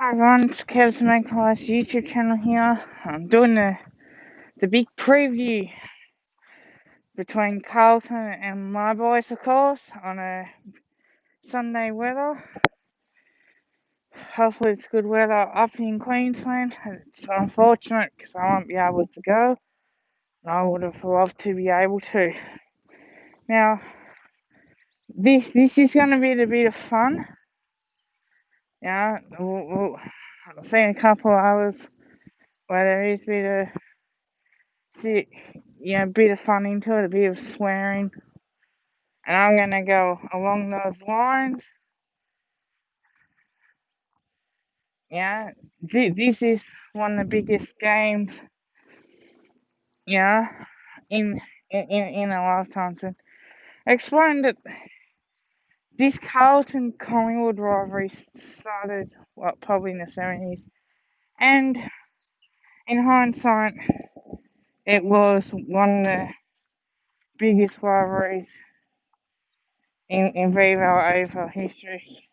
Hi everyone, it's Kev's Makehouse YouTube channel here. I'm doing the big preview between Carlton and my boys, of course, on a Sunday weather. Hopefully it's good weather up in Queensland. It's unfortunate because I won't be able to go. I would have loved to be able to. Now, this is going to be a bit of fun. Yeah, I've seen a couple of hours where there is a bit of fun into it, a bit of swearing, and I'm gonna go along those lines. Yeah, this is one of the biggest games, yeah, in our lifetimes. And I explained that this Carlton Collingwood rivalry started probably in the 70s, and in hindsight, it was one of the biggest rivalries in Vivo over history.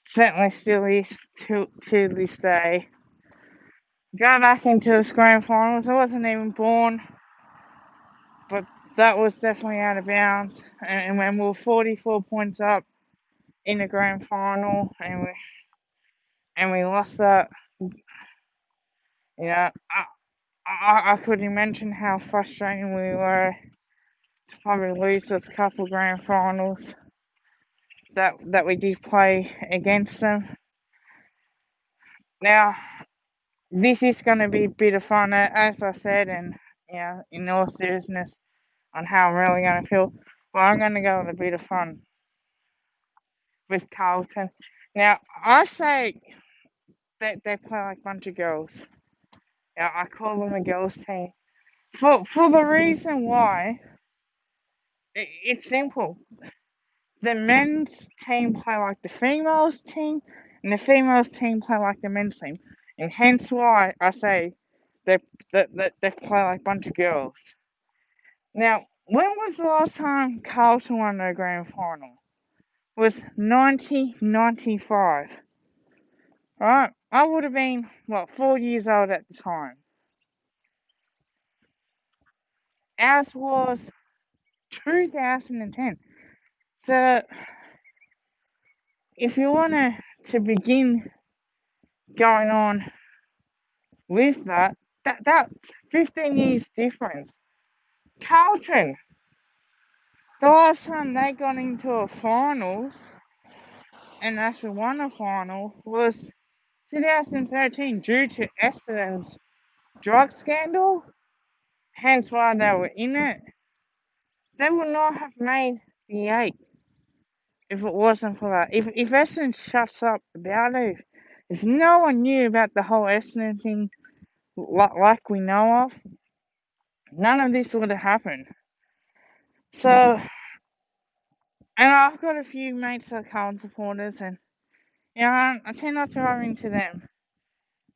Certainly still is to this day. Go back into the grand finals. I wasn't even born, but that was definitely out of bounds. And when we were 44 points up in the grand final, and we lost that, I couldn't mention how frustrating we were to probably lose those couple grand finals that we did play against them. Now, this is going to be a bit of fun, as I said, and in all seriousness, on how I'm really going to feel. Well, I'm going to go with a bit of fun with Carlton. Now, I say that they play like a bunch of girls. Yeah, I call them a girls' team. For the reason why, it's simple. The men's team play like the females' team, and the females' team play like the men's team. And hence why I say they play like a bunch of girls. Now, when was the last time Carlton won their grand final? It was 1995. Right? I would have been, 4 years old at the time. Ours was 2010. So, if you want to begin going on with that's 15 years difference. Carlton, the last time they got into a finals and actually won a final was 2013 due to Essendon's drug scandal, hence why they were in it. They would not have made the 8 if it wasn't for that. If Essendon shuts up about it, if no one knew about the whole Essendon thing like we know of, none of this would have happened. So, and I've got a few mates that are Carlton supporters, and I tend not to run into them,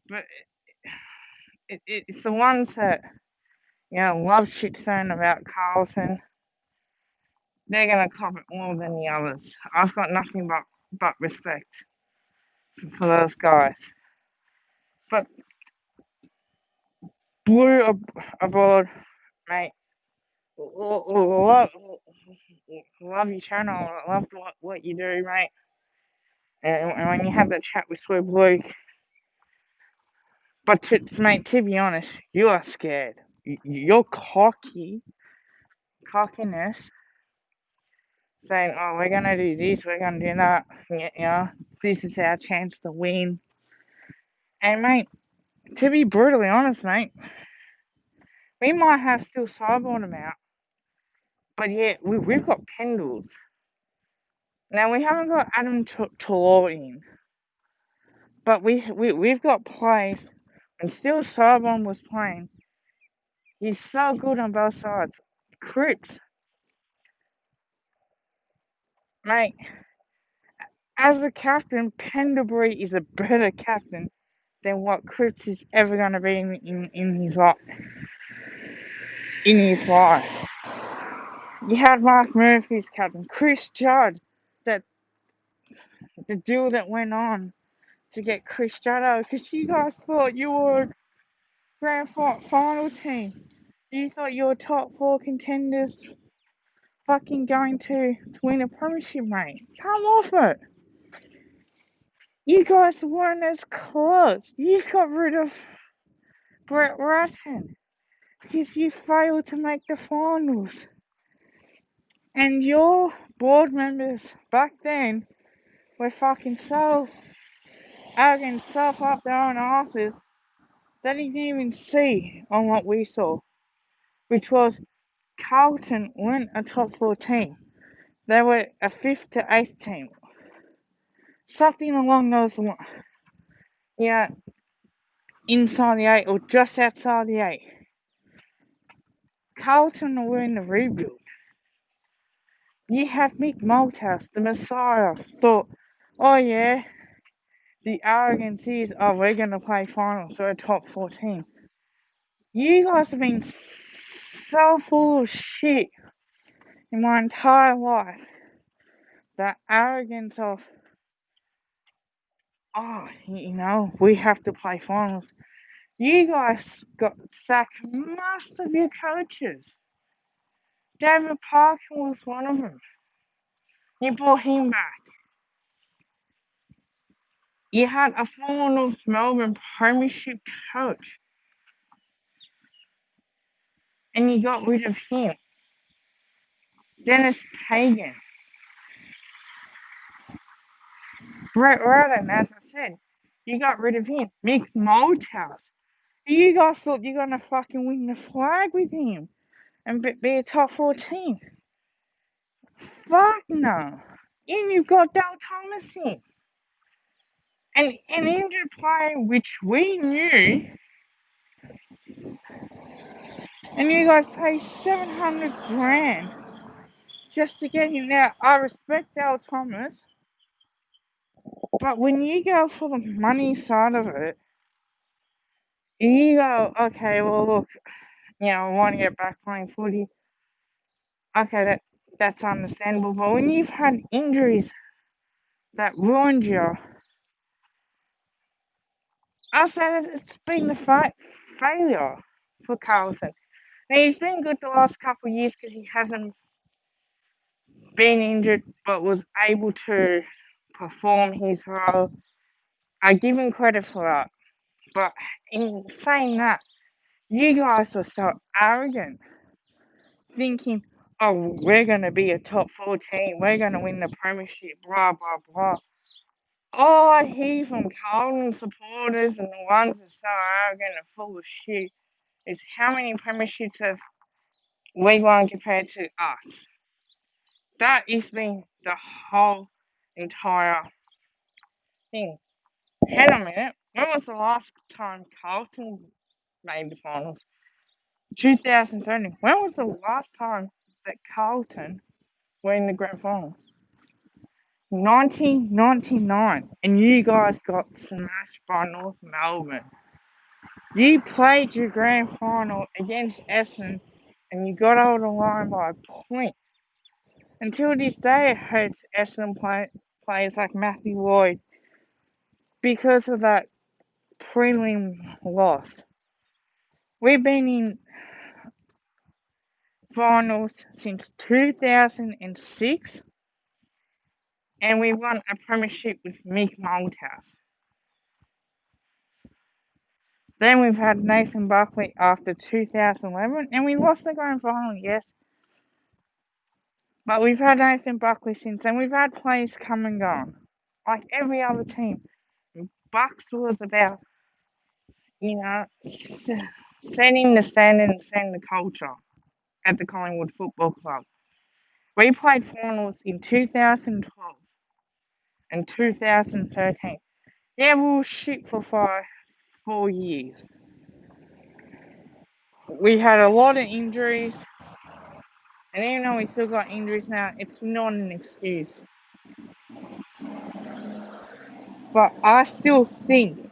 but it's the ones that love shit saying about Carlton. They're gonna cop it more than the others. I've got nothing but respect for those guys. But blue abroad, mate. Love your channel. Love what you do, mate. And when you have that chat with Sweet Blue, but mate, to be honest, you are scared. Your cockiness, saying, "Oh, we're gonna do this, we're gonna do that. This is our chance to win." And mate, to be brutally honest, mate, we might have still sideboard them out, but yeah, we've got Pendles. Now we haven't got Adam Talor in, but we've got plays. And still Sidebomb was playing. He's so good on both sides. Cripps, mate, as a captain, Pendlebury is a better captain than what Cripps is ever going to be in his life. In his life, you had Mark Murphy's captain, Chris Judd. That the deal that went on to get Cristiano because you guys thought you were a grand final team. You thought you were top four contenders fucking going to win a premiership, mate. Come off it. You guys weren't as close. You just got rid of Brett Ratton because you failed to make the finals. And your board members back then were fucking so arrogant, so up their own asses, they didn't even see on what we saw, which was Carlton weren't a top four team. They were a fifth to eighth team. Something along those lines. Yeah, inside the eight or just outside the eight. Carlton were in the rebuild. You had Mick Malthouse, the Messiah, thought, oh yeah, the arrogance is, oh, we're going to play finals, so we're a top 14. You guys have been so full of shit in my entire life. That arrogance of, oh, you know, we have to play finals. You guys got sacked most of your coaches. David Parker was one of them. You brought him back. You had a former North Melbourne premiership coach. And you got rid of him. Dennis Pagan. Brett Ratton, as I said. You got rid of him. Mick Malthouse. You guys thought you're going to fucking win the flag with him and be a top 14. Fuck no. And you've got Dale Thomas in. And an injured player, which we knew, and you guys pay 700 grand just to get him. Now, I respect Dale Thomas, but when you go for the money side of it, you go, okay, well, look, you know, I want to get back playing footy. Okay, that's understandable. But when you've had injuries that ruined you, I'll say that it's been a failure for Carlton. Now, he's been good the last couple of years because he hasn't been injured but was able to perform his role. I give him credit for that. But in saying that, you guys were so arrogant, thinking, oh, we're going to be a top 14, we're going to win the premiership, blah, blah, blah. All I hear from Carlton supporters and the ones that are so arrogant and full of shit is how many premierships have we won compared to us. That has been the whole entire thing. Hang on a minute. When was the last time Carlton made the finals? 2013. When was the last time that Carlton were in the grand final? 1999. And you guys got smashed by North Melbourne. You played your grand final against Essendon and you got over the line by a point. Until this day, it hurts Essendon players like Matthew Lloyd because of that prelim loss. We've been in finals since 2006 and we won a premiership with Mick Malthouse. Then we've had Nathan Buckley after 2011 and we lost the grand final, yes. But we've had Nathan Buckley since then. We've had players come and gone, like every other team. Bucks was about, you know, setting the standard and setting the culture at the Collingwood Football Club. We played finals in 2012 and 2013. Yeah, we were shit for 4 years. We had a lot of injuries, and even though we still got injuries now, it's not an excuse. But I still think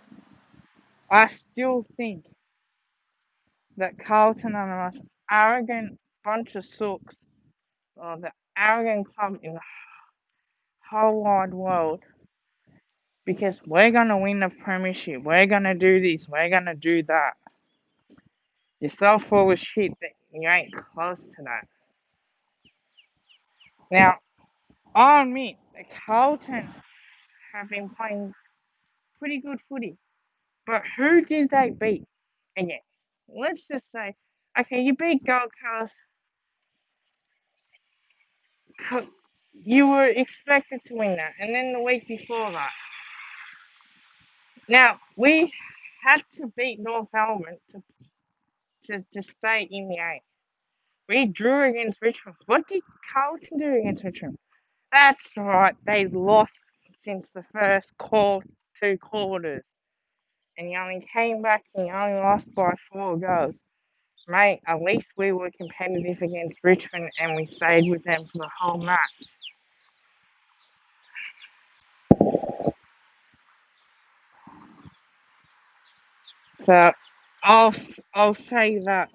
that Carlton are the most arrogant bunch of sooks, or the arrogant club in the whole wide world, because we're going to win the premiership. We're going to do this. We're going to do that. You're so full of shit that you ain't close to that. Now, I admit that Carlton have been playing pretty good footy. But who did they beat again? Let's just say, okay, you beat Gold Coast. You were expected to win that. And then the week before that. Now, we had to beat North Melbourne to stay in the eight. We drew against Richmond. What did Carlton do against Richmond? That's right, they lost since the first two quarters. And you only came back and you only lost by 4 goals. Mate, at least we were competitive against Richmond and we stayed with them for the whole match. So I'll say that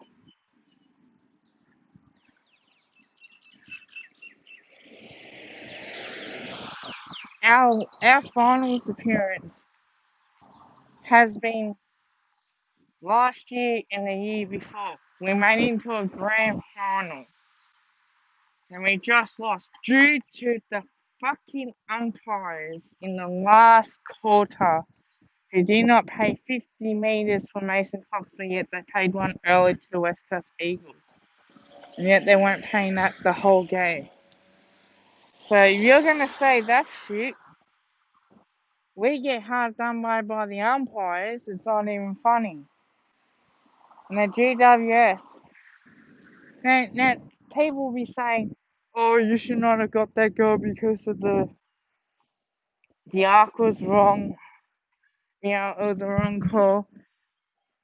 our finals appearance has been last year and the year before. We made it into a grand final and we just lost due to the fucking umpires in the last quarter who did not pay 50 metres for Mason Fox, but yet they paid one early to the West Coast Eagles. And yet they weren't paying that the whole game. So if you're going to say that shit, we get hard done by the umpires, it's not even funny. And the GWS, now people will be saying, oh, you should not have got that goal because of the arc was wrong. You know, it was the wrong call.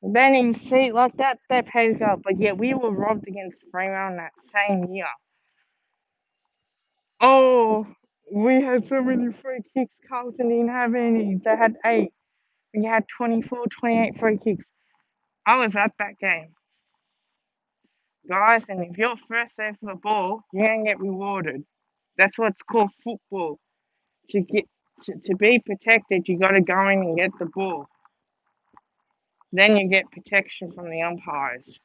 Then in seat like that, they paid a goal. But yet we were robbed against Fremantle that same year. Oh, we had so many free kicks. Carlton didn't have any. They had 8. We had 24, 28 free kicks. I was at that game. Guys, and if you're first there for the ball, you're going to get rewarded. That's what's called football. To be protected, you got to go in and get the ball. Then you get protection from the umpires.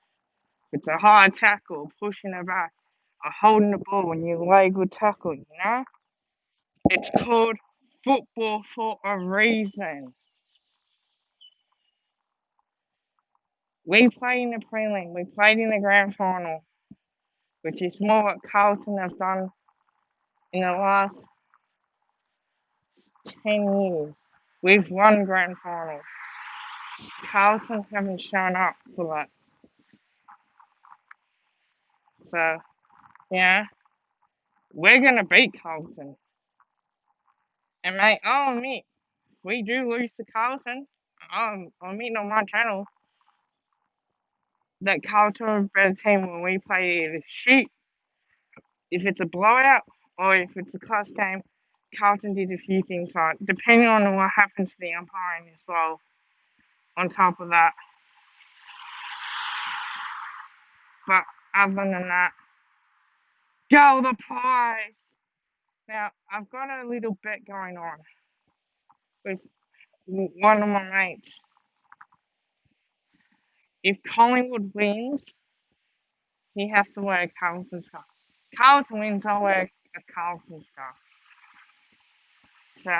It's a hard tackle, pushing it back, or holding the ball when you lay a good tackle, you know? It's called football for a reason. We played in the prelim, we played in the grand final, which is more what Carlton have done in the last 10 years. We've won grand finals. Carlton haven't shown up for that. So, yeah, we're going to beat Carlton. And mate, I'll admit, if we do lose to Carlton, I'll admit on my channel that Carlton are a better team when we play the shit. If it's a blowout or if it's a close game, Carlton did a few things right, depending on what happens to the umpiring as well. On top of that, but other than that, go the Pies! Now I've got a little bet going on with one of my mates. If Collingwood wins, he has to wear a Carlton scarf. Carlton wins, I'll wear a Carlton scarf. So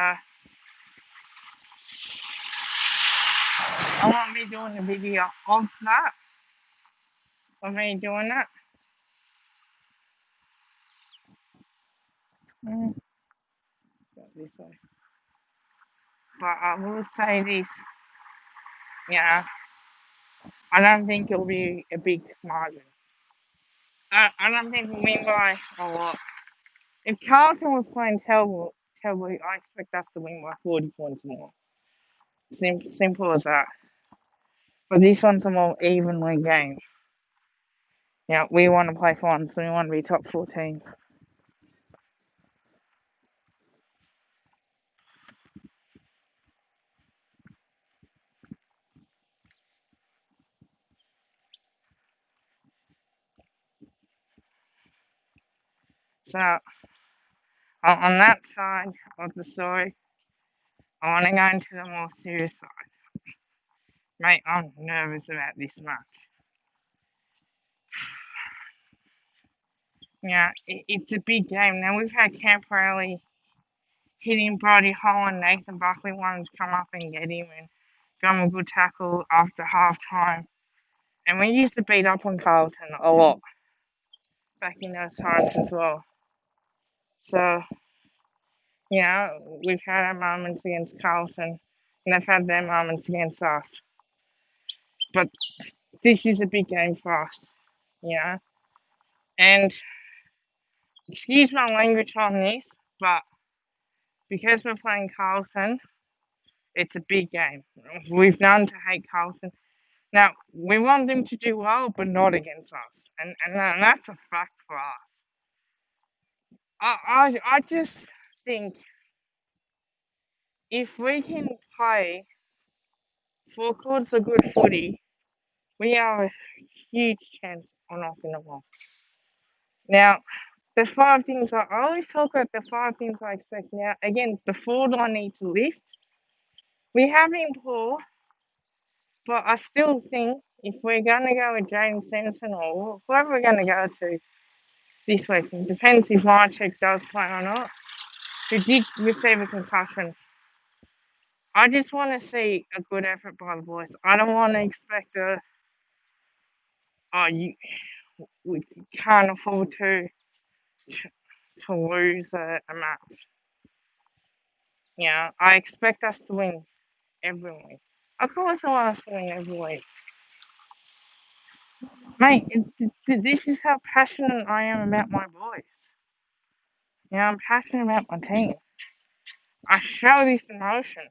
I won't be doing a video of that. Of me doing that. Go this way. But I will say this, yeah, I don't think it'll be a big margin. I don't think we'll win by a lot. If Carlton was playing terribly, I expect us to win by 40 points more. Simple as that. But this one's a more evenly game. Yeah, we want to play fun, so we want to be top 14. So, on that side of the story, I want to go into the more serious side. Mate, I'm nervous about this match. Yeah, it's a big game. Now, we've had Camp Rowley hitting Brody Hall and Nathan Buckley wanted to come up and get him and give him a good tackle after half time. And we used to beat up on Carlton a lot back in those times as well. So, you know, we've had our moments against Carlton and they've had their moments against us. But this is a big game for us, you know. And excuse my language on this, but because we're playing Carlton, it's a big game. We've known to hate Carlton. Now, we want them to do well, but not against us. And that's a fact for us. I just think if we can play 4 quarters of good footy, we have a huge chance on knocking them off. Now, the 5 things I always talk about the 5 things I expect now. Again, the forward line needs to lift. We have been poor, but I still think if we're going to go with James Simpson or whoever we're going to go to this week, it depends if Mychek does play or not, who did receive a concussion. I just want to see a good effort by the boys. I don't want to expect we can't afford to lose a match. Yeah, I expect us to win every week. Of course, I want us to win every week. Mate, this is how passionate I am about my boys. You know, I'm passionate about my team. I show this emotion.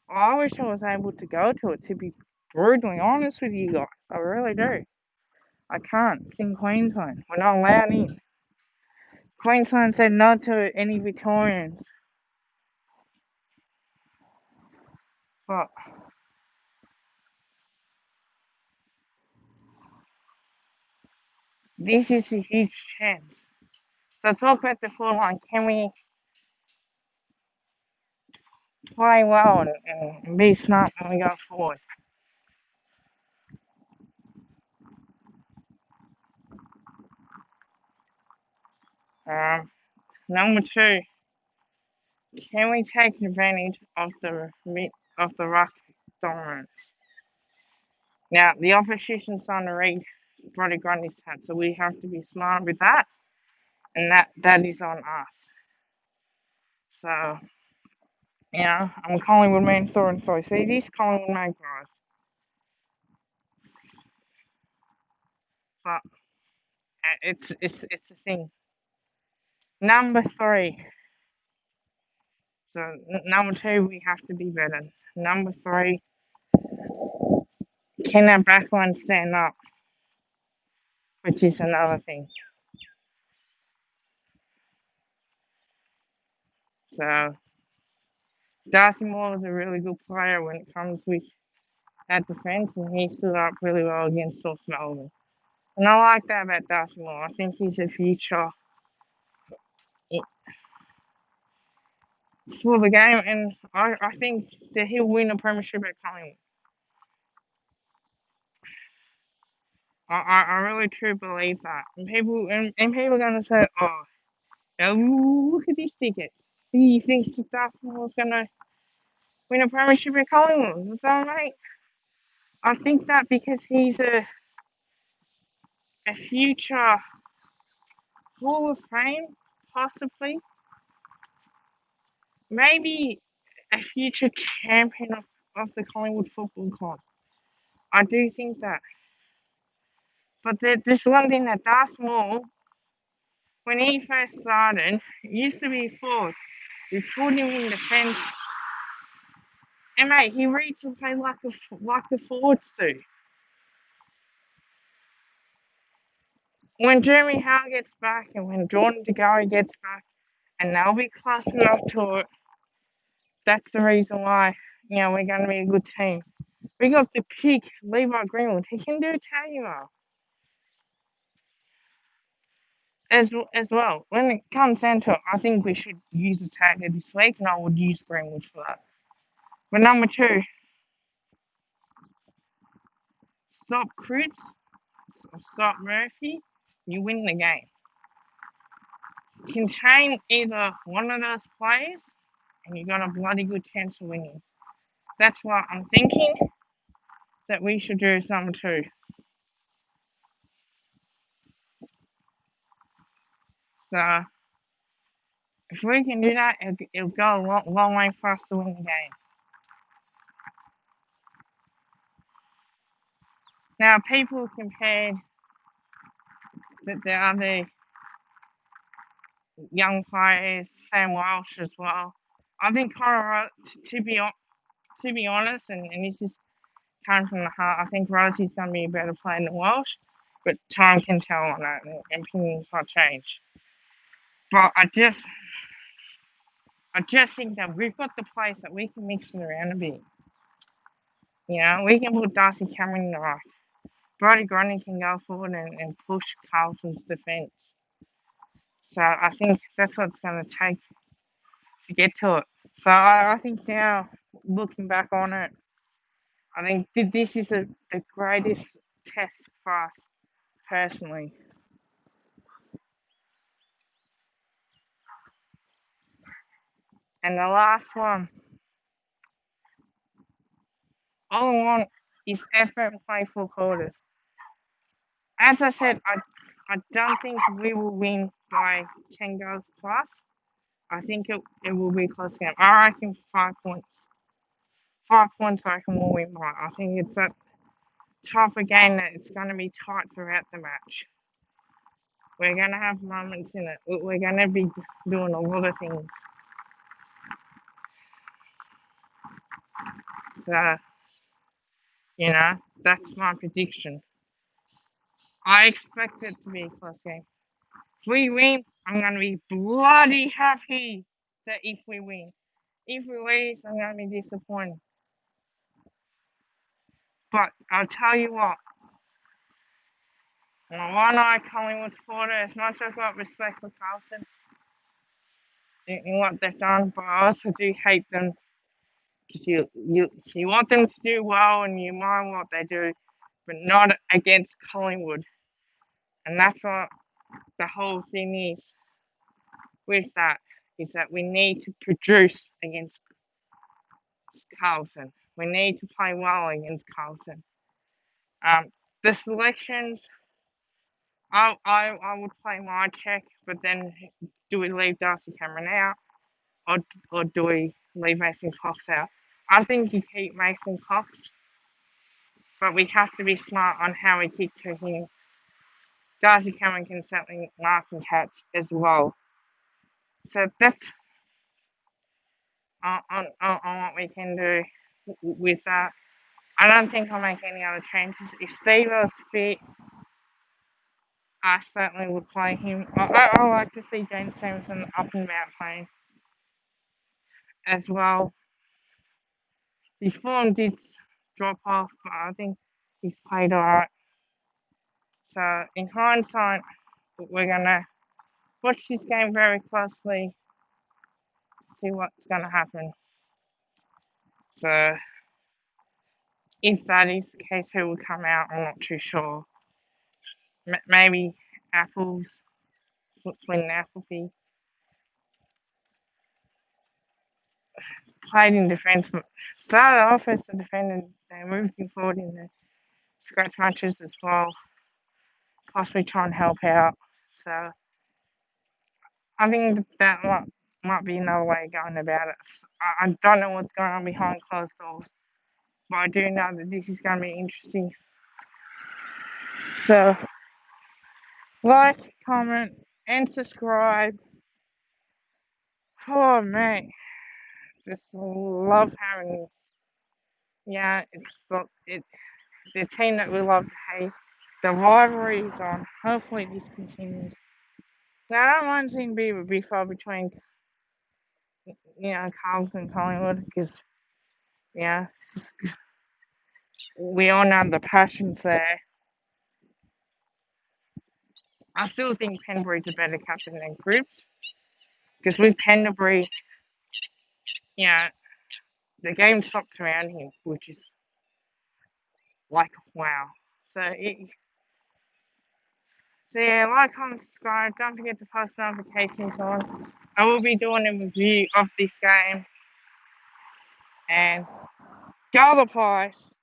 I wish I was able to go to it, to be brutally honest with you guys. I really do. I can't. It's in Queensland. We're not allowed in. Queensland said no to any Victorians. But this is a huge chance. So talk about the forward line. Can we play well and be smart when we go forward? Number two, can we take advantage of the ruck dominance? Now the opposition's on to read Brody Grundy's stats, so we have to be smart with that, and that is on us. So, you know, I'm a Collingwood man through and through. See this Collingwood Magpies, but it's a thing. Number three. So number two, we have to be better. Number three, can our backline stand up? Which is another thing. So Darcy Moore is a really good player when it comes with that defence, and he stood up really well against North Melbourne. And I like that about Darcy Moore. I think he's a future for the game, and I think that he'll win a premiership at Collingwood. I really truly believe that. And people are going to say, oh, now look at this ticket. He thinks that Darcy Moore's going to win a premiership at Collingwood. So, mate, I think that because he's a future Hall of Fame, possibly, maybe a future champion of the Collingwood Football Club. I do think that. But there's one thing that Darcy Moore, when he first started, used to be forward. We put him in defence. And mate, he reads the play like the forwards do. When Jeremy Howe gets back and when Jordan DeGoey gets back and they'll be close enough to it, that's the reason why, you know, we're going to be a good team. We got the pick, Levi Greenwood. He can do Taylor as well. When it comes down to it, I think we should use a tagger this week, and I would use Greenwood for that. But number two, stop Cripps, stop Murphy, you win the game. Contain either one of those players, and you got a bloody good chance of winning. That's what I'm thinking that we should do as number two. So if we can do that, it'll go a long way for us to win the game. Now, people compared the other young players, Sam Walsh as well. I think Colorado, to be honest, and this is coming from the heart, I think Rosie's going to be a better player than Walsh, but time can tell on that, and opinions might change. But I just think that we've got the players that we can mix it around a bit. You know, we can put Darcy Cameron in the right. Brody Grundy can go forward and push Carlton's defence. So I think that's what it's going to take to get to it. So I think now, looking back on it, I think this is the greatest test for us personally. And the last one, all I want is effort and play full quarters. As I said, I don't think we will win by 10 goals plus. I think it will be a close game. I reckon 5 points. 5 points I reckon we'll win by. I think it's that type of game that it's going to be tight throughout the match. We're going to have moments in it. We're going to be doing a lot of things. So, you know, that's my prediction. I expect it to be a close game. If we win, I'm going to be bloody happy that if we win. If we lose, I'm going to be disappointed. But I'll tell you what, I'm a one-eyed Collingwood supporter, as much as I've got respect for Carlton in what they've done, but I also do hate them because you want them to do well and you mind what they do, but not against Collingwood. And that's what the whole thing is with that, is that we need to produce against Carlton. We need to play well against Carlton. The selections, I would play my check, but then do we leave Darcy Cameron out, or do we leave Mason Cox out? I think you keep Mason Cox, but we have to be smart on how we kick to him. Darcy Cameron can certainly mark and catch as well. So that's on what we can do with that. I don't think I'll make any other changes. If Steve was fit, I certainly would play him. I like to see James Samuelson up and about playing as well. His form did drop off, but I think he's played alright. So in hindsight, we're gonna watch this game very closely, see what's gonna happen. So if that is the case, who will come out, I'm not too sure. Maybe Apples, Flynn Appleby. Played in defence, started off as a defender, they moved him forward in the scratch matches as well, possibly try and help out. So I think that might be another way of going about it. I don't know what's going on behind closed doors, but I do know that this is going to be interesting. So like, comment, and subscribe. Oh man, just love having this. Yeah, it's the team that we love to hate. The rivalry is on. Hopefully this continues. Now I don't mind seeing be far between, Carlton and Collingwood, because we all know the passions there. I still think Penbury's a better captain than Cripps, because with Penbury, the game stops around him, which is like wow. So yeah, like, comment, subscribe. Don't forget to post notifications on. I will be doing a review of this game, and go the Pies.